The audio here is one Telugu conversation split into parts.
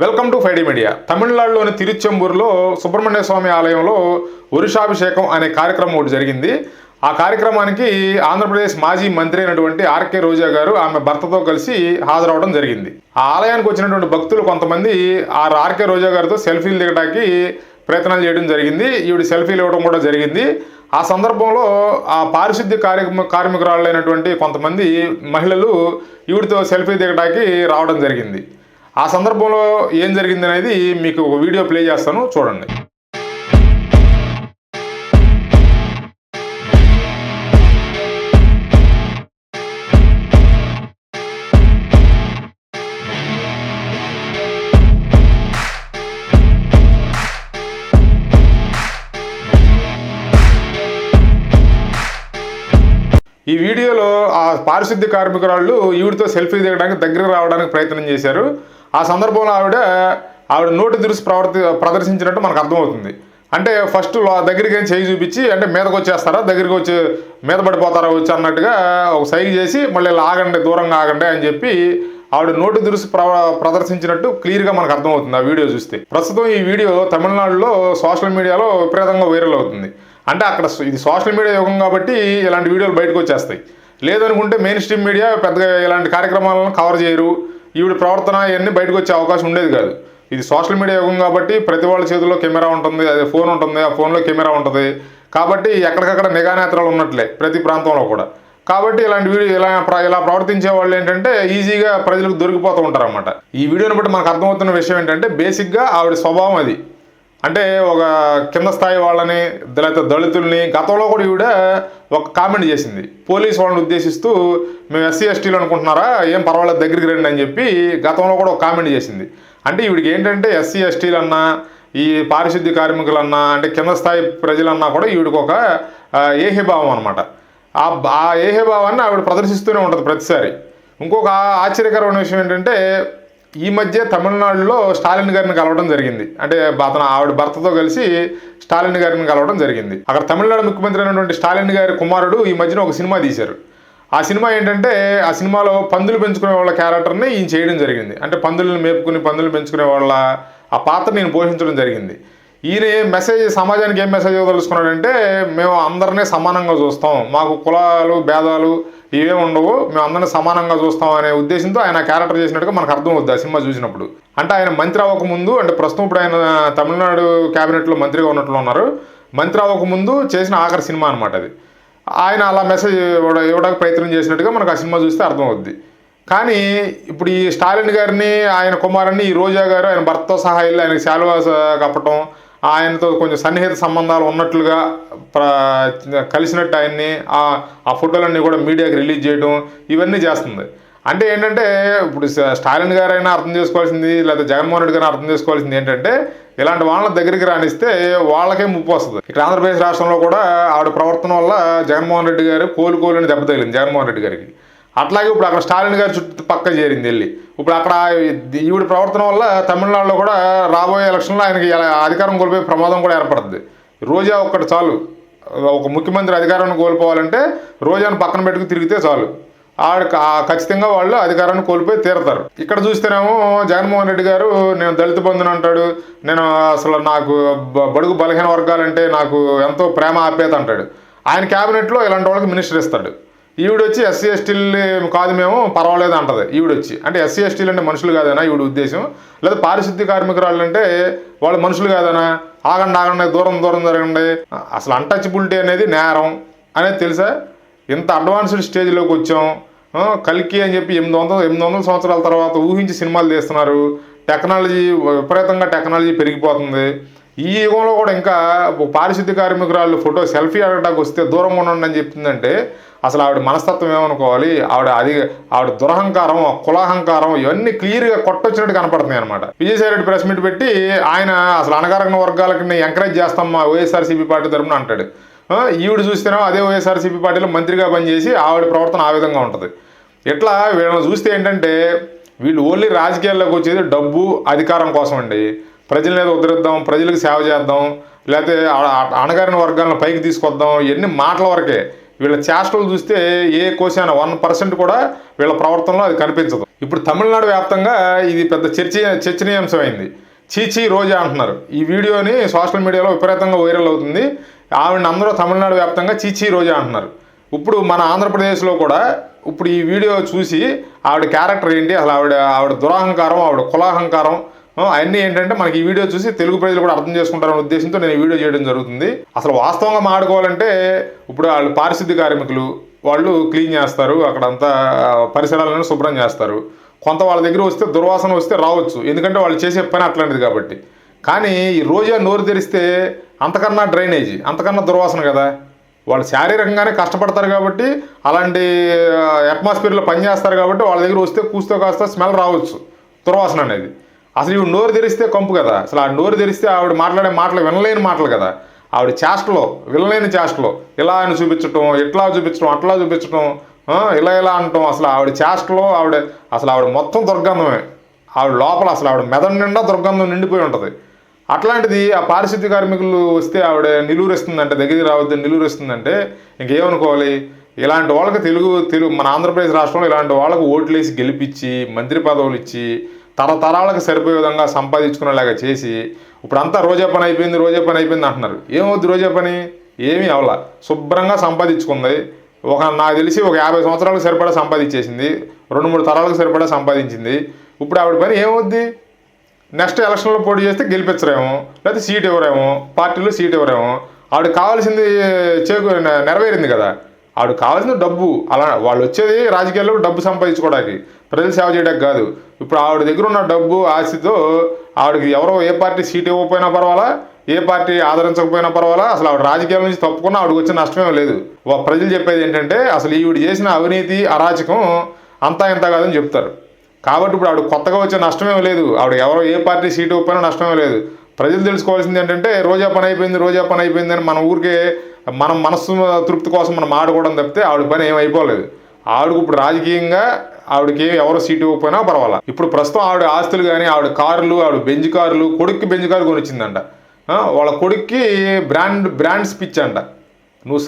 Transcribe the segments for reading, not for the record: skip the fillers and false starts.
Welcome to ఫైడీ media. తమిళనాడులోని తిరుచెంబూరులో సుబ్రహ్మణ్య స్వామి ఆలయంలో వరుషాభిషేకం అనే కార్యక్రమం ఒకటి జరిగింది. ఆ కార్యక్రమానికి ఆంధ్రప్రదేశ్ మాజీ మంత్రి అయినటువంటి ఆర్కే రోజా గారు ఆమె భర్తతో కలిసి హాజరవడం జరిగింది. ఆ ఆలయానికి వచ్చినటువంటి భక్తులు కొంతమంది ఆర్కే రోజా గారితో సెల్ఫీలు దిగడానికి ప్రయత్నాలు చేయడం జరిగింది. ఈవిడ సెల్ఫీలు ఇవ్వడం కూడా జరిగింది. ఆ సందర్భంలో ఆ పారిశుద్ధ్య కార్మికురాళ్ళైనటువంటి కొంతమంది మహిళలు ఈవిడితో సెల్ఫీ దిగడానికి రావడం జరిగింది. ఆ సందర్భంలో ఏం జరిగింది అనేది మీకు ఒక వీడియో ప్లే చేస్తాను, చూడండి. ఈ వీడియోలో ఆ పారిశుద్ధ్య కార్మికురాళ్ళు ఈవిడితో సెల్ఫీ దిగడానికి దగ్గరకు రావడానికి ప్రయత్నం చేశారు. ఆ సందర్భంలో ఆవిడ నోటి దురుసు ప్రదర్శించినట్టు మనకు అర్థమవుతుంది. అంటే ఫస్ట్ దగ్గరికి చేయి చూపించి, అంటే మీదకి వచ్చేస్తారా, దగ్గరికి వచ్చి మీద పడిపోతారా వచ్చి అన్నట్టుగా ఒక సైగ చేసి మళ్ళీ ఆగండి, దూరంగా ఆగండి అని చెప్పి ఆవిడ నోటి దురుసు ప్రదర్శించినట్టు క్లియర్గా మనకు అర్థమవుతుంది ఆ వీడియో చూస్తే. ప్రస్తుతం ఈ వీడియో తమిళనాడులో సోషల్ మీడియాలో విపరీతంగా వైరల్ అవుతుంది. అంటే అక్కడ ఇది సోషల్ మీడియా యుగం కాబట్టి ఇలాంటి వీడియోలు బయటకు వచ్చేస్తాయి. లేదనుకుంటే మెయిన్ స్ట్రీమ్ మీడియా పెద్దగా ఇలాంటి కార్యక్రమాలను కవర్ చేయరు. ఈవిడ ప్రవర్తన ఇవన్నీ బయటకు వచ్చే అవకాశం ఉండేది కాదు. ఇది సోషల్ మీడియా యుగం కాబట్టి ప్రతి వాళ్ళ చేతిలో కెమెరా ఉంటుంది, అదే ఫోన్ ఉంటుంది, ఆ ఫోన్లో కెమెరా ఉంటుంది కాబట్టి ఎక్కడికక్కడ నిఘా నేత్రాలు ఉన్నట్లే ప్రతి ప్రాంతంలో కూడా. కాబట్టి ఇలాంటి వీడియో ఇలా ప్రవర్తించే వాళ్ళు ఏంటంటే ఈజీగా ప్రజలకు దొరికిపోతూ ఉంటారు అన్నమాట. ఈ వీడియోని బట్టి మనకు అర్థమవుతున్న విషయం ఏంటంటే బేసిక్గా ఆవిడ స్వభావం అది. అంటే ఒక కింద స్థాయి వాళ్ళని లేకపోతే దళితుల్ని గతంలో కూడా ఈవిడ ఒక కామెంట్ చేసింది. పోలీస్ వాళ్ళని ఉద్దేశిస్తూ మేము ఎస్సీ ఎస్టీలు అనుకుంటున్నారా, ఏం పర్వాలేదు దగ్గరికి రండి అని చెప్పి గతంలో కూడా ఒక కామెంట్ చేసింది. అంటే ఈవిడికి ఏంటంటే ఎస్సీ ఎస్టీలన్నా ఈ పారిశుద్ధ్య కార్మికులన్నా అంటే కింద స్థాయి ప్రజలన్నా కూడా ఈవిడికి ఒక ఏహ్యభావం అనమాట. ఆ ఏహ్యభావాన్ని ఆవిడ ప్రదర్శిస్తూనే ఉంటుంది ప్రతిసారి. ఇంకొక ఆశ్చర్యకరమైన విషయం ఏంటంటే ఈ మధ్య తమిళనాడులో స్టాలిన్ గారిని కలవడం జరిగింది. అంటే ఆవిడ భర్తతో కలిసి స్టాలిన్ గారిని కలవడం జరిగింది. అక్కడ తమిళనాడు ముఖ్యమంత్రి అయినటువంటి స్టాలిన్ గారి కుమారుడు ఈ మధ్యన ఒక సినిమా తీశారు. ఆ సినిమా ఏంటంటే ఆ సినిమాలో పందులు పెంచుకునే వాళ్ళ క్యారెక్టర్ని ఈయన చేయడం జరిగింది. అంటే పందులను మేపుకుని పందులు పెంచుకునే వాళ్ళ ఆ పాత్ర నేను పోషించడం జరిగింది. ఈయన మెసేజ్ సమాజానికి ఏం మెసేజ్ ఇవ్వదలుచుకున్నాడంటే మేము అందరినీ సమానంగా చూస్తాం, మాకు కులాలు భేదాలు ఇవే ఉండవు, మేము అందరినీ సమానంగా చూస్తాం అనే ఉద్దేశంతో ఆయన క్యారెక్టర్ చేసినట్టుగా మనకు అర్థం అవుద్ది ఆ సినిమా చూసినప్పుడు. అంటే ఆయన మంత్రి అవ్వకముందు, అంటే ప్రస్తుతం ఇప్పుడు ఆయన తమిళనాడు క్యాబినెట్లో మంత్రిగా ఉన్నట్లు ఉన్నారు, మంత్రి అవ్వకముందు చేసిన ఆఖరి సినిమా అనమాట అది. ఆయన అలా మెసేజ్ ఇవ్వడానికి ప్రయత్నం చేసినట్టుగా మనకు ఆ సినిమా చూస్తే అర్థమవుద్ది. కానీ ఇప్పుడు ఈ స్టాలిన్ గారిని ఆయన కుమారుని ఈ రోజా గారు ఆయన భర్తతో సహా వెళ్ళి ఆయనకి శాలువా కప్పటం, ఆయనతో కొంచెం సన్నిహిత సంబంధాలు ఉన్నట్లుగా కలిసినట్టు ఆయన్ని ఆ ఫోటోలన్నీ కూడా మీడియాకి రిలీజ్ చేయడం ఇవన్నీ చేస్తుంది. అంటే ఏంటంటే ఇప్పుడు స్టాలిన్ గారైనా అర్థం చేసుకోవాల్సింది, లేదా జగన్మోహన్ రెడ్డి గారైనా అర్థం చేసుకోవాల్సింది ఏంటంటే ఇలాంటి వాళ్ళని దగ్గరికి రానిస్తే వాళ్ళకే ముప్పు వస్తుంది. ఇక్కడ ఆంధ్రప్రదేశ్ రాష్ట్రంలో కూడా ఆవిడ ప్రవర్తన వల్ల జగన్మోహన్ రెడ్డి గారు కోలుకోలేని దెబ్బ తగిలింది జగన్మోహన్ రెడ్డి గారికి. అట్లాగే ఇప్పుడు అక్కడ స్టాలిన్ గారి చుట్టూ పక్క చేరింది వెళ్ళి. ఇప్పుడు అక్కడ ఈవిడ ప్రవర్తన వల్ల తమిళనాడులో కూడా రాబోయే ఎలక్షన్లో ఆయనకి అధికారం కోల్పోయే ప్రమాదం కూడా ఏర్పడుతుంది. రోజా ఒక్కటి చాలు, ఒక ముఖ్యమంత్రి అధికారాన్ని కోల్పోవాలంటే రోజాను పక్కన పెట్టుకుని తిరిగితే చాలు, ఖచ్చితంగా వాళ్ళు అధికారాన్ని కోల్పోయి తీరతారు. ఇక్కడ చూస్తేనేమో జగన్మోహన్ రెడ్డి గారు నేను దళిత బంధుని అంటాడు, నేను అసలు నాకు బడుగు బలహీన వర్గాలంటే నాకు ఎంతో ప్రేమ ఆప్యాయత అంటాడు. ఆయన క్యాబినెట్లో ఇలాంటి వాళ్ళకి మినిస్టర్ ఇస్తాడు. ఈవిడ వచ్చి ఎస్సీ ఎస్టీలు కాదు మేము పర్వాలేదు అంటది. ఈవిడ వచ్చి అంటే ఎస్సీ ఎస్టీలు అంటే మనుషులు కాదనా ఈవిడ ఉద్దేశం, లేదా పారిశుద్ధ్య కార్మికురాళ్ళు అంటే వాళ్ళు మనుషులు కాదనా, ఆగండి దూరం జరగండి, అసలు అన్టచబిలిటీ అనేది నేరం అనేది తెలుసా? ఇంత అడ్వాన్స్డ్ స్టేజ్లోకి వచ్చాం. కల్కి అని చెప్పి 800 సంవత్సరాల తర్వాత ఊహించి సినిమాలు తీస్తున్నారు. టెక్నాలజీ విపరీతంగా పెరిగిపోతుంది. ఈ యుగంలో కూడా ఇంకా పారిశుద్ధ్య కార్మికురాళ్ళు ఫోటో సెల్ఫీ అడగడానికి వస్తే దూరంగా ఉండండి అని చెప్తుందంటే అసలు ఆవిడ మనస్తత్వం ఏమనుకోవాలి? ఆవిడ దురహంకారం, కులాహంకారం ఇవన్నీ క్లియర్గా కొట్టొచ్చినట్టు కనపడుతున్నాయి అనమాట. విజయసాయి రెడ్డి ప్రెస్ మీట్ పెట్టి ఆయన అసలు అణగారిన వర్గాలకి ఎంకరేజ్ చేస్తాం మా వైఎస్ఆర్సీపీ పార్టీ తరపున అంటాడు. ఈవిడ చూస్తేనేమో అదే వైఎస్ఆర్సీపీ పార్టీలో మంత్రిగా పనిచేసి ఆవిడ ప్రవర్తన ఆ విధంగా ఉంటుంది. ఇట్లా వీళ్ళని చూస్తే ఏంటంటే వీళ్ళు ఓన్లీ రాజకీయాల్లోకి వచ్చేది డబ్బు అధికారం కోసం అండి. ప్రజల మీద ఉద్ధరిద్దాం, ప్రజలకు సేవ చేద్దాం, లేకపోతే అణగారిన వర్గాలను పైకి తీసుకొద్దాం, ఇవన్నీ మాటల వరకే. వీళ్ళ చేష్టలు చూస్తే ఏ క్వశ్చన్ 1% కూడా వీళ్ళ ప్రవర్తనలో అది కనిపించదు. ఇప్పుడు తమిళనాడు వ్యాప్తంగా ఇది పెద్ద చర్చనీయాంశమైంది. చీచీ రోజా అంటున్నారు. ఈ వీడియోని సోషల్ మీడియాలో విపరీతంగా వైరల్ అవుతుంది. ఆవిడని అందరూ తమిళనాడు వ్యాప్తంగా చీచీ రోజా అంటున్నారు. ఇప్పుడు మన ఆంధ్రప్రదేశ్లో కూడా ఇప్పుడు ఈ వీడియో చూసి ఆవిడ క్యారెక్టర్ ఏంటి, అసలు ఆవిడ దురహంకారం, ఆవిడ కులాహంకారం అవన్నీ ఏంటంటే మనకి ఈ వీడియో చూసి తెలుగు ప్రజలు కూడా అర్థం చేసుకుంటారనే ఉద్దేశంతో నేను ఈ వీడియో చేయడం జరుగుతుంది. అసలు వాస్తవంగా మాట్లాడుకోవాలంటే ఇప్పుడు వాళ్ళు పారిశుద్ధ్య కార్మికులు, వాళ్ళు క్లీన్ చేస్తారు, అక్కడంతా పరిసరాలను శుభ్రం చేస్తారు. కొంత వాళ్ళ దగ్గర వస్తే దుర్వాసన వస్తే రావచ్చు, ఎందుకంటే వాళ్ళు చేసే పని అట్లాంటిది కాబట్టి. కానీ ఈ రోజా నోరు తెరిస్తే అంతకన్నా డ్రైనేజీ, అంతకన్నా దుర్వాసన కదా. వాళ్ళు శారీరకంగానే కష్టపడతారు కాబట్టి, అలాంటి అట్మాస్ఫియర్లో పనిచేస్తారు కాబట్టి వాళ్ళ దగ్గర వస్తే కూస్తో కాస్త స్మెల్ రావచ్చు, దుర్వాసన అనేది. అసలు ఇవి నోరు తెరిస్తే కంపు కదా. అసలు ఆ నోరు తెరిస్తే ఆవిడ మాట్లాడే మాటలు వినలేని మాటలు కదా. ఆవిడ చేష్టలో వినలేని చేష్టలో ఇలా అని చూపించటం, ఇట్లా చూపించడం, అట్లా చూపించడం, ఇలా అంటాం. అసలు ఆవిడ చేష్టలో ఆవిడ మొత్తం దుర్గంధమే. ఆవిడ లోపల అసలు ఆవిడ మెదడు నిండా దుర్గంధం నిండిపోయి ఉంటుంది. అట్లాంటిది ఆ పారిశుద్ధ్య కార్మికులు వస్తే ఆవిడ నిలువరిస్తుందంటే, దగ్గరికి రావద్దని నిలువరిస్తుందంటే ఇంకేమనుకోవాలి. ఇలాంటి వాళ్ళకి తెలుగు మన ఆంధ్రప్రదేశ్ రాష్ట్రంలో ఇలాంటి వాళ్ళకు ఓట్లేసి గెలిపించి మంత్రి పదవులు ఇచ్చి తరతరాలకు సరిపోయే విధంగా సంపాదించుకునేలాగా చేసి ఇప్పుడు అంతా రోజా పని అయిపోయింది అంటున్నారు. ఏమవుద్ది రోజా పని? ఏమీ అవలా, శుభ్రంగా సంపాదించుకుంది. నాకు తెలిసి ఒక 50 సంవత్సరాలకు సరిపడా సంపాదించేసింది, 2-3 తరాలకు సరిపడా సంపాదించింది. ఇప్పుడు ఆవిడ పని ఏమవుద్ది? నెక్స్ట్ ఎలక్షన్లో పోటీ చేస్తే గెలిపించరేమో, లేకపోతే సీట్ ఇవ్వరేమో, పార్టీలో సీట్ ఇవ్వరేమో. ఆవిడకి కావాల్సింది నెరవేరింది కదా. ఆవిడకి కావాల్సింది డబ్బు. అలా వాళ్ళు వచ్చేది రాజకీయాల్లో డబ్బు సంపాదించుకోవడానికి, ప్రజలు సేవ చేయడానికి కాదు. ఇప్పుడు ఆవిడ దగ్గర ఉన్న డబ్బు ఆశతో ఆవిడకి ఎవరో ఏ పార్టీ సీట్ ఇవ్వకపోయినా పర్వాలా, ఏ పార్టీ ఆదరించకపోయినా పర్వాలా, అసలు ఆవిడ రాజకీయాల నుంచి తప్పుకున్నా ఆవిడకి వచ్చిన నష్టమే లేదు. ప్రజలు చెప్పేది ఏంటంటే అసలు ఈవిడ చేసిన అవినీతి అరాచకం అంతా ఇంత కాదని చెప్తారు. కాబట్టి ఇప్పుడు ఆవిడ కొత్తగా వచ్చే నష్టమే లేదు. ఆవిడ ఎవరో ఏ పార్టీ సీటు ఇవ్వకపోయినా నష్టమే లేదు. ప్రజలు తెలుసుకోవాల్సింది ఏంటంటే రోజా పని అయిపోయింది అని మన ఊరికే మనం మనస్సు తృప్తి కోసం మనం ఆడుకోవడం తప్పితే ఆవిడ పని ఏమైపోలేదు. ఆవిడకు ఇప్పుడు రాజకీయంగా ఆవిడకి ఎవరో సీటు ఇవ్వకపోయినా పర్వాలా. ఇప్పుడు ప్రస్తుతం ఆవిడ ఆస్తులు కానీ, ఆవిడ కార్లు, ఆవిడ బెంజ్ కార్లు, కొడుక్కి బెంజ్ కారు కొనిచ్చిందంట. వాళ్ళ కొడుక్కి బ్రాండ్ స్పిచ్ అంట. నువ్వు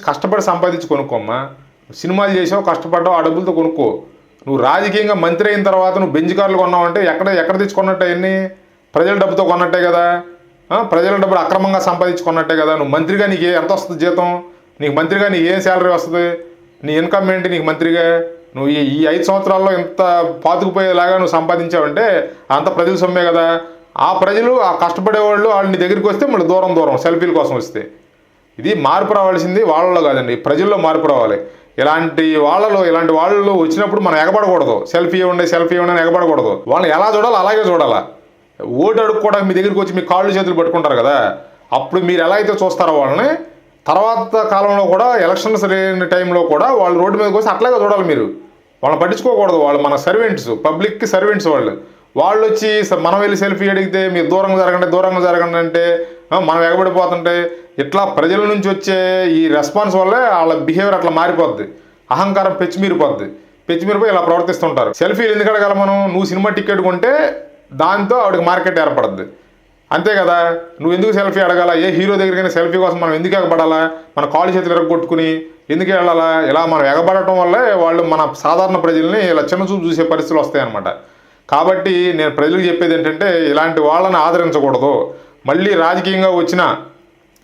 కష్టపడి సంపాదించి కొనుక్కోమ్మా. సినిమాలు చేసావు, కష్టపడ్డావు, ఆ డబ్బులతో కొనుక్కో. నువ్వు రాజకీయంగా మంత్రి అయిన తర్వాత నువ్వు బెంజ్ కార్లు కొన్నావంటే ఎక్కడ తెచ్చుకున్నట్టే? అన్నీ ప్రజల డబ్బుతో కొన్నట్టే కదా. ప్రజల డబ్బులు అక్రమంగా సంపాదించుకున్నట్టే కదా. నువ్వు మంత్రిగా నీకు ఎంత వస్తుంది జీతం? నీకు మంత్రిగా నీకు ఏం శాలరీ వస్తుంది? నీ ఇన్కమ్ ఏంటి నీకు మంత్రిగా? నువ్వు ఈ 5 సంవత్సరాల్లో ఎంత పాతుకుపోయేలాగా నువ్వు సంపాదించావంటే అంత ప్రజల సొమ్మే కదా. ఆ ప్రజలు, ఆ కష్టపడేవాళ్ళు వాళ్ళు నీ దగ్గరికి వస్తే మళ్ళీ దూరం సెల్ఫీల కోసం వస్తే. ఇది మార్పు రావాల్సింది వాళ్ళలో కాదండి, ప్రజల్లో మార్పు రావాలి. ఇలాంటి వాళ్ళు వచ్చినప్పుడు మనం ఎగబడకూడదు. సెల్ఫీ ఇవ్వండి అని ఎగబడకూడదు. వాళ్ళని ఎలా చూడాలో అలాగే చూడాలా. ఓటు అడుక్కోవడానికి మీ దగ్గరికి వచ్చి మీ కాళ్ళు చేతులు పట్టుకుంటారు కదా, అప్పుడు మీరు ఎలా అయితే చూస్తారో వాళ్ళని, తర్వాత కాలంలో కూడా ఎలక్షన్స్ లేని టైంలో కూడా వాళ్ళు రోడ్డు మీదకి వచ్చి అట్లాగే చూడాలి. మీరు వాళ్ళని పట్టించుకోకూడదు. వాళ్ళు మన సర్వెంట్స్, పబ్లిక్కి సర్వెంట్స్. వాళ్ళు వచ్చి మనం వెళ్ళి సెల్ఫీ అడిగితే మీరు దూరంగా జరగండి అంటే మనం ఎగబడిపోతుంటే, ఇట్లా ప్రజల నుంచి వచ్చే ఈ రెస్పాన్స్ వల్లే వాళ్ళ బిహేవియర్ అట్లా మారిపోద్ది. అహంకారం పెచ్చిమిరిపోయి ఇలా ప్రవర్తిస్తుంటారు. సెల్ఫీలు ఎందుకు అడగాలి మనం? నువ్వు సినిమా టికెట్ కొంటే దాంతో ఆవిడకి మార్కెట్ ఏర్పడుద్ది, అంతే కదా. నువ్వు ఎందుకు సెల్ఫీ అడగాల? ఏ హీరో దగ్గరికైనా సెల్ఫీ కోసం మనం ఎందుకు ఎగబడాలా? మన కాళ్ళు చేతులు ఎరగొట్టుకుని ఎందుకు వెళ్ళాలా? ఇలా మనం ఎగబడటం వల్లే వాళ్ళు మన సాధారణ ప్రజల్ని ఇలా చిన్నచూపు చూసే పరిస్థితులు వస్తాయన్నమాట. కాబట్టి నేను ప్రజలకు చెప్పేది ఏంటంటే ఇలాంటి వాళ్ళని ఆదరించకూడదు. మళ్ళీ రాజకీయంగా వచ్చిన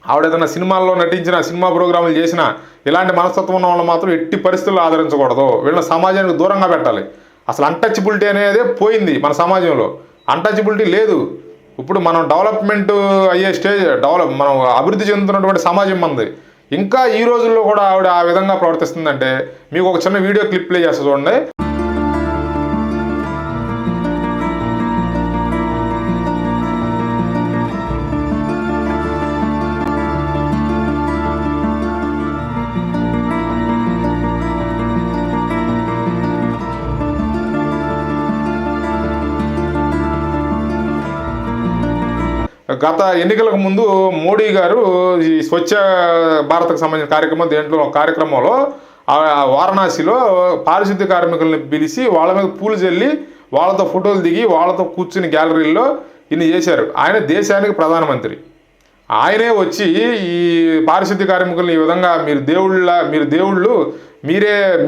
ఆవిడ ఏదైనా సినిమాల్లో నటించిన, సినిమా ప్రోగ్రాములు చేసిన ఇలాంటి మనస్తత్వం ఉన్న వాళ్ళు మాత్రం ఎట్టి పరిస్థితుల్లో ఆదరించకూడదు. వీళ్ళని సమాజానికి దూరంగా పెట్టాలి. అసలు అన్టచబిలిటీ అనేది పోయింది మన సమాజంలో. అన్టచబిలిటీ లేదు. ఇప్పుడు మనం డెవలప్మెంట్ అయ్యే మనం అభివృద్ధి చెందుతున్నటువంటి సమాజం మనది. ఇంకా ఈ రోజుల్లో కూడా ఆవిడ ఆ విధంగా ప్రవర్తిస్తుందంటే మీకు ఒక చిన్న వీడియో క్లిప్ ప్లే చేస్తా చూడండి. గత ఎన్నికలకు ముందు మోడీ గారు ఈ స్వచ్ఛ భారత్కు సంబంధించిన కార్యక్రమంలో వారణాసిలో పారిశుద్ధ్య కార్మికుల్ని పిలిచి వాళ్ళ మీద పూలు చల్లి వాళ్ళతో ఫోటోలు దిగి వాళ్ళతో కూర్చుని గ్యాలరీల్లో ఇన్ని చేశారు. ఆయన దేశానికి ప్రధానమంత్రి. ఆయనే వచ్చి ఈ పారిశుద్ధ్య కార్మికులను ఈ విధంగా మీరు దేవుళ్ళు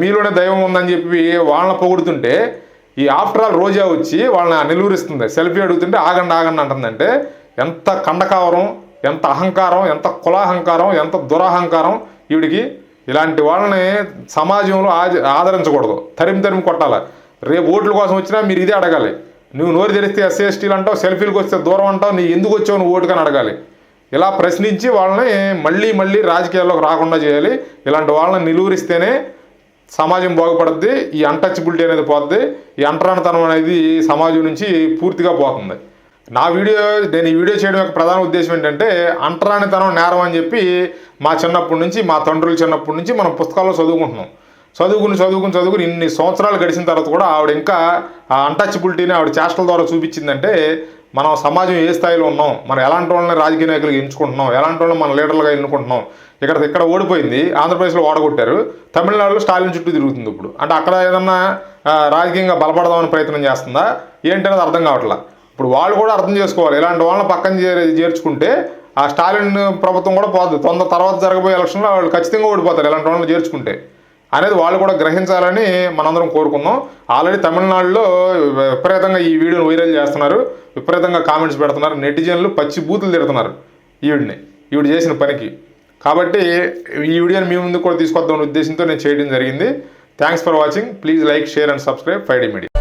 మీలోనే దైవం ఉందని చెప్పి వాళ్ళని పొగుడుతుంటే, ఈ ఆఫ్టర్ ఆల్ రోజా వచ్చి వాళ్ళని నిలువరిస్తుంది, సెల్ఫీ అడుగుతుంటే ఆగండి అంటుందంటే ఎంత కండకావరం, ఎంత అహంకారం, ఎంత కులాహంకారం, ఎంత దురహంకారం ఈవిడికి. ఇలాంటి వాళ్ళని సమాజంలో ఆదరించకూడదు, తరిమి కొట్టాలి. రేపు ఓట్ల కోసం వచ్చినా మీరు ఇదే అడగాలి. నువ్వు నోరు తెరిస్తే ఎస్సీ ఎస్టీలు అంటావు, సెల్ఫీలకు వస్తే దూరం అంటావు, నీ ఎందుకు వచ్చావు నువ్వు ఓటుకని అడగాలి. ఇలా ప్రశ్నించి వాళ్ళని మళ్ళీ రాజకీయాల్లోకి రాకుండా చేయాలి. ఇలాంటి వాళ్ళని నిలువరిస్తేనే సమాజం బాగుపడుద్ది, ఈ అన్టచబిలిటీ అనేది పోద్ది, ఈ అంటరానితనం అనేది సమాజం నుంచి పూర్తిగా పోతుంది. నేను ఈ వీడియో చేయడం యొక్క ప్రధాన ఉద్దేశం ఏంటంటే, అంటరానితనం నేరం అని చెప్పి మా చిన్నప్పటి నుంచి, మా తండ్రుల చిన్నప్పటి నుంచి మనం పుస్తకాల్లో చదువుకుంటున్నాం. చదువుకుని ఇన్ని సంవత్సరాలు గడిచిన తర్వాత కూడా ఆవిడ ఇంకా ఆ అన్టచబిలిటీని ఆవిడ చేష్టల ద్వారా చూపించిందంటే మనం సమాజం ఏ స్థాయిలో ఉన్నాం, మనం ఎలాంటి వాళ్ళని రాజకీయ నాయకులుగా ఎంచుకుంటున్నాం, ఎలాంటి వాళ్ళని మన లీడర్లుగా ఎన్నుకుంటున్నాం. ఇక్కడ ఓడిపోయింది, ఆంధ్రప్రదేశ్లో ఓడగొట్టారు, తమిళనాడులో స్టాలిన్ చుట్టూ తిరుగుతుంది ఇప్పుడు. అంటే అక్కడ ఏదన్నా రాజకీయంగా బలపడదామని ప్రయత్నం చేస్తుందా ఏంటనేది అర్థం కావట్లా. ఇప్పుడు వాళ్ళు కూడా అర్థం చేసుకోవాలి, ఇలాంటి వాళ్ళని పక్కన చేర్చుకుంటే ఆ స్టాలిన్ ప్రభుత్వం కూడా పోతుంది. తర్వాత జరగబోయే ఎలక్షన్లో వాళ్ళు ఖచ్చితంగా ఓడిపోతారు ఇలాంటి వాళ్ళని చేర్చుకుంటే అనేది వాళ్ళు కూడా గ్రహించాలని మనందరం కోరుకుందాం. ఆల్రెడీ తమిళనాడులో విపరీతంగా ఈ వీడియోని వైరల్ చేస్తున్నారు, విపరీతంగా కామెంట్స్ పెడుతున్నారు, నెటిజన్లు పచ్చి బూతులు తిడుతున్నారు ఈవిడ చేసిన పనికి. కాబట్టి ఈ వీడియోని మీ ముందు కూడా తీసుకొద్దామనే ఉద్దేశంతో నేను చేయడం జరిగింది. Thanks for watching. Please like, share and subscribe 5D media.